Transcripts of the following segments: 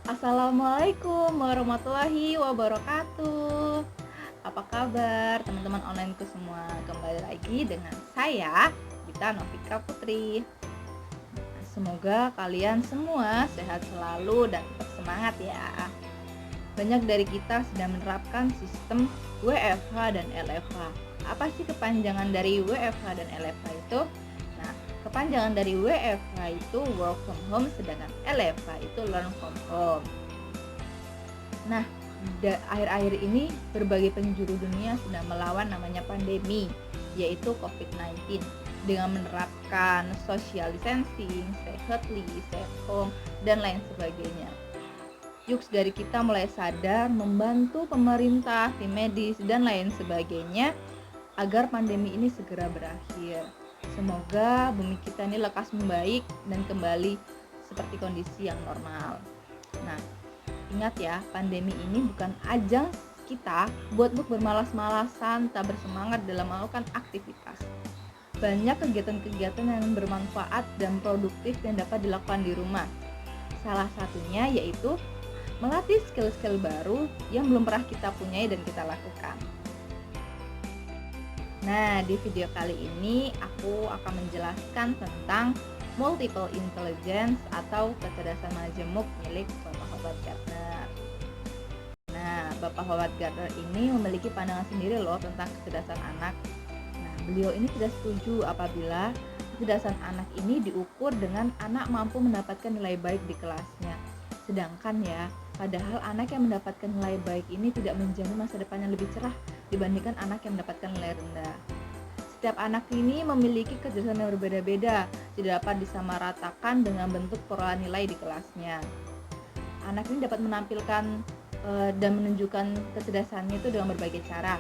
Assalamualaikum warahmatullahi wabarakatuh. Apa kabar teman-teman onlineku semua? Kembali lagi dengan saya, Gita Novika Putri. Semoga kalian semua sehat selalu dan tetap semangat ya. Banyak dari kita sedang menerapkan sistem WFH dan LFH. Apa sih kepanjangan dari WFH dan LFH itu? Nah, kepanjangan dari WFH itu work from home, sedangkan LFH itu learn from home. Nah, akhir-akhir ini berbagai penjuru dunia sedang melawan namanya pandemi, yaitu COVID-19, dengan menerapkan social distancing, stay healthy, stay at home, dan lain sebagainya. Yuk dari kita mulai sadar membantu pemerintah, tim medis, dan lain sebagainya agar pandemi ini segera berakhir. Semoga bumi kita ini lekas membaik dan kembali seperti kondisi yang normal. Nah, ingat ya, pandemi ini bukan ajang kita buat bermalas-malasan, tak bersemangat dalam melakukan aktivitas. Banyak kegiatan-kegiatan yang bermanfaat dan produktif yang dapat dilakukan di rumah. Salah satunya yaitu melatih skill-skill baru yang belum pernah kita punyai dan kita lakukan. Nah, di video kali ini aku akan menjelaskan tentang multiple intelligence atau kecerdasan majemuk milik Bapak Howard Gardner. Nah, Bapak Howard Gardner ini memiliki pandangan sendiri loh tentang kecerdasan anak. Nah, beliau ini tidak setuju apabila kecerdasan anak ini diukur dengan anak mampu mendapatkan nilai baik di kelasnya. Sedangkan ya, padahal anak yang mendapatkan nilai baik ini tidak menjamin masa depannya lebih cerah dibandingkan anak yang mendapatkan nilai rendah. Setiap anak ini memiliki kecerdasan yang berbeda-beda, tidak dapat disamaratakan dengan bentuk perolehan nilai di kelasnya. Anak ini dapat menampilkan dan menunjukkan kecerdasannya itu dengan berbagai cara.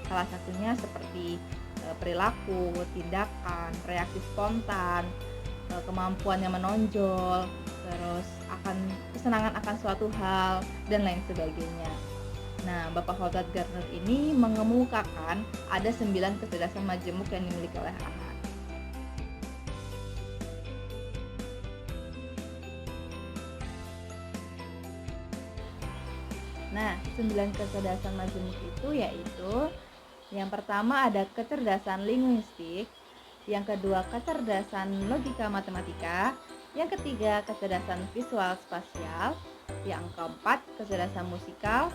Salah satunya seperti perilaku, tindakan, reaksi spontan, kemampuannya menonjol, terus kesenangan akan suatu hal, dan lain sebagainya. Nah, Bapak Howard Gardner ini mengemukakan ada 9 kecerdasan majemuk yang dimiliki oleh anak. Nah, 9 kecerdasan majemuk itu yaitu yang pertama ada kecerdasan linguistik, yang kedua kecerdasan logika matematika, yang ketiga kecerdasan visual spasial, yang keempat kecerdasan musikal,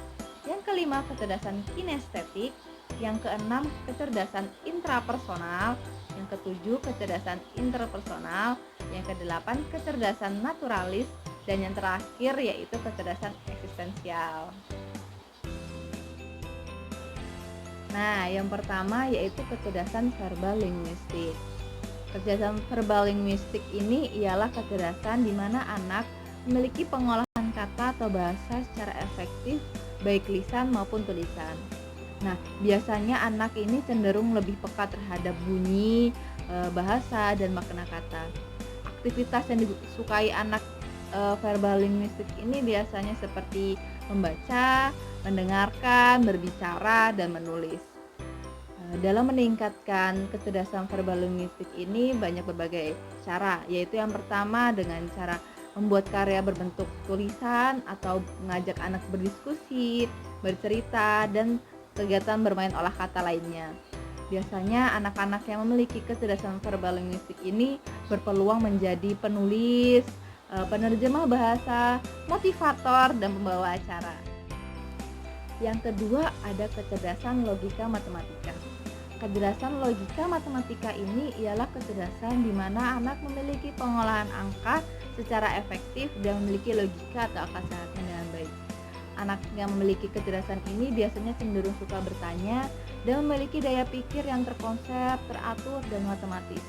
yang kelima kecerdasan kinestetik, yang keenam kecerdasan intrapersonal, yang ketujuh kecerdasan interpersonal, yang kedelapan kecerdasan naturalis, dan yang terakhir yaitu kecerdasan eksistensial. Nah, yang pertama yaitu kecerdasan verbal linguistik. Kecerdasan verbal linguistik ini ialah kecerdasan di mana anak memiliki pengolahan kata atau bahasa secara efektif, baik lisan maupun tulisan. Nah, biasanya anak ini cenderung lebih peka terhadap bunyi, bahasa, dan makna kata. Aktivitas yang disukai anak verbal linguistik ini biasanya seperti membaca, mendengarkan, berbicara, dan menulis. Dalam meningkatkan kecerdasan verbal linguistik ini banyak berbagai cara, yaitu yang pertama dengan cara membuat karya berbentuk tulisan atau mengajak anak berdiskusi, bercerita, dan kegiatan bermain olah kata lainnya. Biasanya anak-anak yang memiliki kecerdasan verbal linguistik ini berpeluang menjadi penulis, penerjemah bahasa, motivator, dan pembawa acara. Yang kedua ada kecerdasan logika matematika. Kecerdasan logika matematika ini ialah kecerdasan di mana anak memiliki pengolahan angka secara efektif dan memiliki logika atau akal sehatnya dengan baik. Anak yang memiliki kecerdasan ini biasanya cenderung suka bertanya dan memiliki daya pikir yang terkonsep, teratur, dan matematis.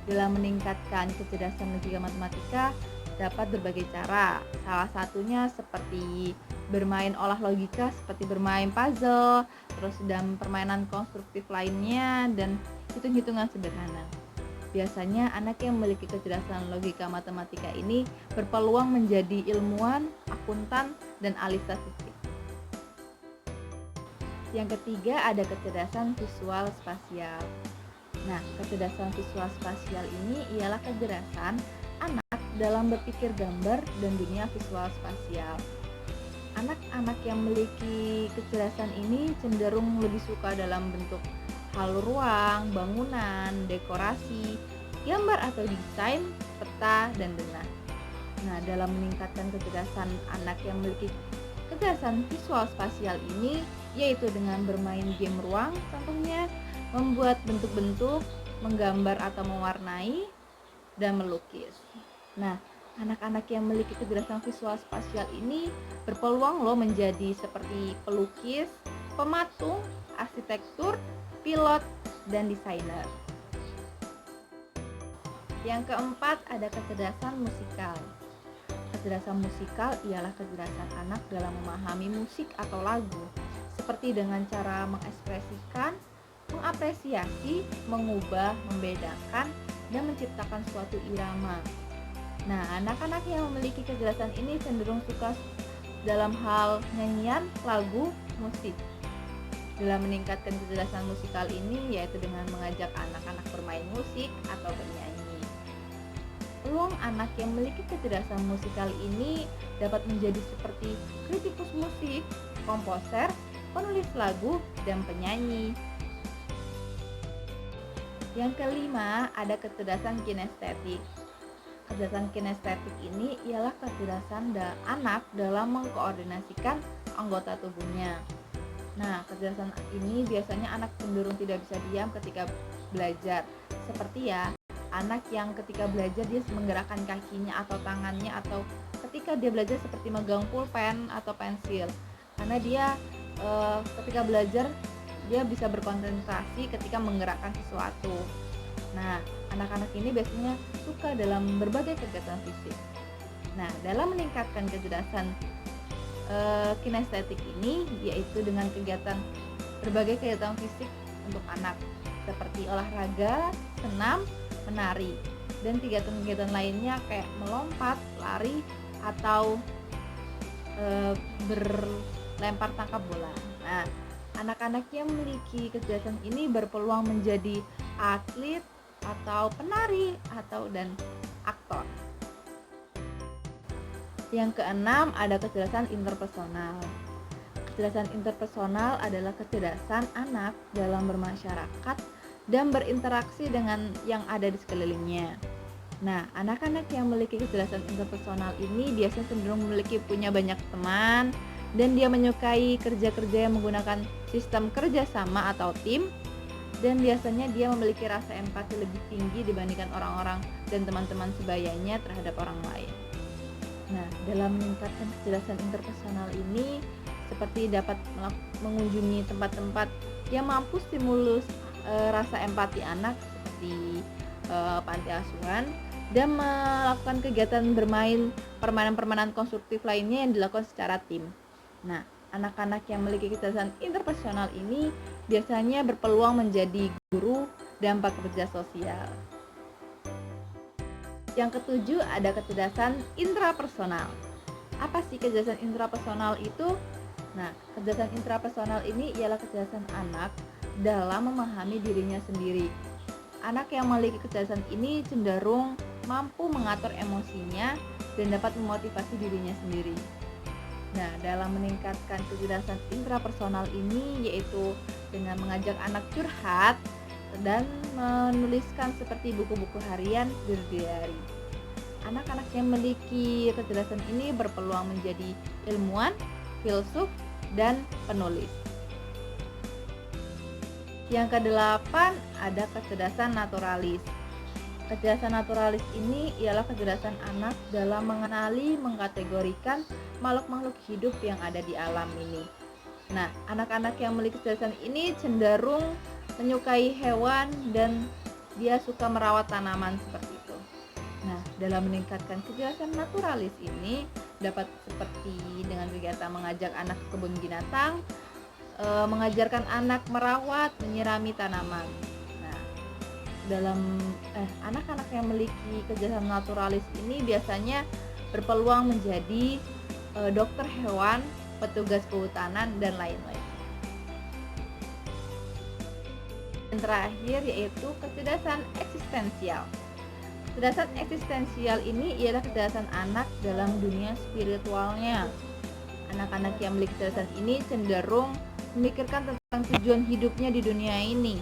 Dalam meningkatkan kecerdasan logika matematika dapat berbagai cara. Salah satunya seperti bermain olah logika seperti bermain puzzle, terus dan permainan konstruktif lainnya, dan hitung-hitungan sederhana. Biasanya anak yang memiliki kecerdasan logika matematika ini berpeluang menjadi ilmuwan, akuntan, dan ahli statistik. Yang ketiga ada kecerdasan visual spasial. Nah, kecerdasan visual spasial ini ialah kecerdasan anak dalam berpikir gambar dan dunia visual spasial. Anak-anak yang memiliki kecerdasan ini cenderung lebih suka dalam bentuk hal ruang, bangunan, dekorasi, gambar atau desain, peta, dan denah. Nah, dalam meningkatkan kecerdasan anak yang memiliki kecerdasan visual spasial ini, yaitu dengan bermain game ruang, contohnya membuat bentuk-bentuk, menggambar atau mewarnai, dan melukis. Nah, anak-anak yang memiliki kecerdasan visual spasial ini berpeluang loh menjadi seperti pelukis, pematung, arsitektur, pilot, dan desainer. Yang keempat, ada kecerdasan musikal. Kecerdasan musikal ialah kecerdasan anak dalam memahami musik atau lagu, seperti dengan cara mengekspresikan, mengapresiasi, mengubah, membedakan, dan menciptakan suatu irama. Nah, anak-anak yang memiliki kecerdasan ini cenderung suka dalam hal nyanyian, lagu, musik. Dalam meningkatkan kecerdasan musikal ini yaitu dengan mengajak anak-anak bermain musik atau bernyanyi. Peluang anak yang memiliki kecerdasan musikal ini dapat menjadi seperti kritikus musik, komposer, penulis lagu, dan penyanyi. Yang kelima, ada kecerdasan kinestetik. Kecerdasan kinestetik ini ialah kecerdasan anak dalam mengkoordinasikan anggota tubuhnya. Nah, kecerdasan ini biasanya anak cenderung tidak bisa diam ketika belajar. Seperti anak yang ketika belajar dia menggerakkan kakinya atau tangannya, atau ketika dia belajar seperti megang pulpen atau pensil. Karena dia ketika belajar dia bisa berkonsentrasi ketika menggerakkan sesuatu. Nah, anak-anak ini biasanya suka dalam berbagai kegiatan fisik. Nah, dalam meningkatkan kecerdasan kinestetik ini yaitu dengan berbagai kegiatan fisik untuk anak seperti olahraga, senam, menari, dan kegiatan-kegiatan lainnya kayak melompat, lari, atau berlempar tangkap bola. Nah, anak-anak yang memiliki kecerdasan ini berpeluang menjadi atlet atau penari dan aktor. Yang keenam, ada kecerdasan interpersonal. Kecerdasan interpersonal adalah kecerdasan anak dalam bermasyarakat dan berinteraksi dengan yang ada di sekelilingnya. Nah, anak-anak yang memiliki kecerdasan interpersonal ini biasanya cenderung punya banyak teman, dan dia menyukai kerja-kerja yang menggunakan sistem kerjasama atau tim, dan biasanya dia memiliki rasa empati lebih tinggi dibandingkan orang-orang dan teman-teman sebayanya terhadap orang lain. Nah, dalam meningkatkan kecerdasan interpersonal ini seperti dapat mengunjungi tempat-tempat yang mampu stimulus rasa empati anak seperti panti asuhan, dan melakukan kegiatan bermain permainan-permainan konstruktif lainnya yang dilakukan secara tim. Nah, anak-anak yang memiliki kecerdasan interpersonal ini biasanya berpeluang menjadi guru dan pekerja sosial. Yang ketujuh, ada kecerdasan intrapersonal. Apa sih kecerdasan intrapersonal itu? Nah, kecerdasan intrapersonal ini ialah kecerdasan anak dalam memahami dirinya sendiri. Anak yang memiliki kecerdasan ini cenderung mampu mengatur emosinya dan dapat memotivasi dirinya sendiri. Nah, dalam meningkatkan kecerdasan intrapersonal ini yaitu dengan mengajak anak curhat dan menuliskan seperti buku-buku harian di diary. Anak-anak yang memiliki kecerdasan ini berpeluang menjadi ilmuwan, filsuf, dan penulis. Yang kedelapan, ada kecerdasan naturalis. Kecerdasan naturalis ini ialah kecerdasan anak dalam mengenali, mengkategorikan makhluk-makhluk hidup yang ada di alam ini. Nah, anak-anak yang memiliki kecerdasan ini cenderung menyukai hewan dan dia suka merawat tanaman seperti itu. Nah, dalam meningkatkan kecerdasan naturalis ini dapat seperti dengan kegiatan mengajak anak ke kebun binatang, mengajarkan anak merawat, menyirami tanaman. Nah, dalam anak-anak yang memiliki kecerdasan naturalis ini biasanya berpeluang menjadi dokter hewan, petugas kehutanan, dan lain-lain. Yang terakhir yaitu kecerdasan eksistensial. Kecerdasan eksistensial ini ialah kecerdasan anak dalam dunia spiritualnya. Anak-anak yang memiliki kecerdasan ini cenderung memikirkan tentang tujuan hidupnya di dunia ini.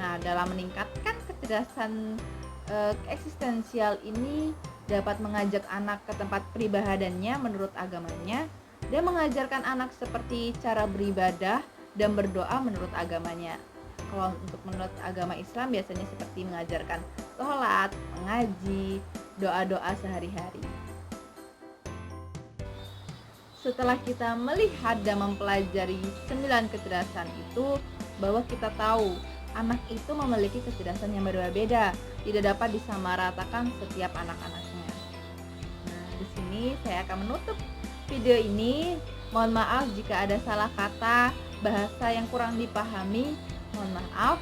Nah, dalam meningkatkan kecerdasan eksistensial ini dapat mengajak anak ke tempat peribahadannya menurut agamanya dan mengajarkan anak seperti cara beribadah dan berdoa menurut agamanya. Kalau untuk menurut agama Islam biasanya seperti mengajarkan sholat, mengaji, doa-doa sehari-hari. Setelah kita melihat dan mempelajari 9 kecerdasan itu, bahwa kita tahu anak itu memiliki kecerdasan yang berbeda-beda, tidak dapat disamaratakan setiap anak-anaknya. Nah, di sini saya akan menutup video ini. Mohon maaf jika ada salah kata, bahasa yang kurang dipahami. Mohon maaf,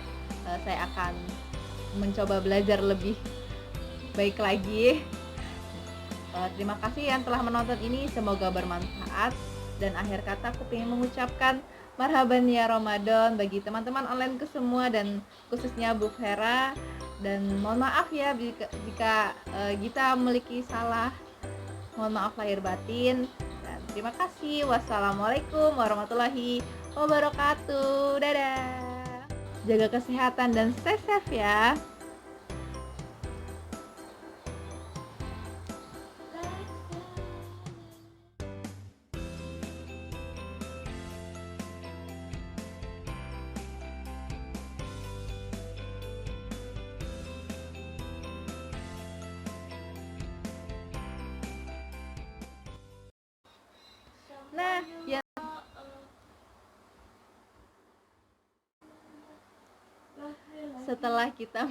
saya akan mencoba belajar lebih baik lagi. Terima kasih yang telah menonton ini, semoga bermanfaat. Dan akhir kata aku ingin mengucapkan marhaban ya Ramadan bagi teman-teman online ke semua dan khususnya Bu Vera. Dan mohon maaf ya jika kita memiliki salah. Mohon maaf lahir batin. Dan terima kasih. Wassalamualaikum warahmatullahi wabarakatuh. Dadah. Jaga kesehatan dan stay safe ya. Nah, ya setelah kita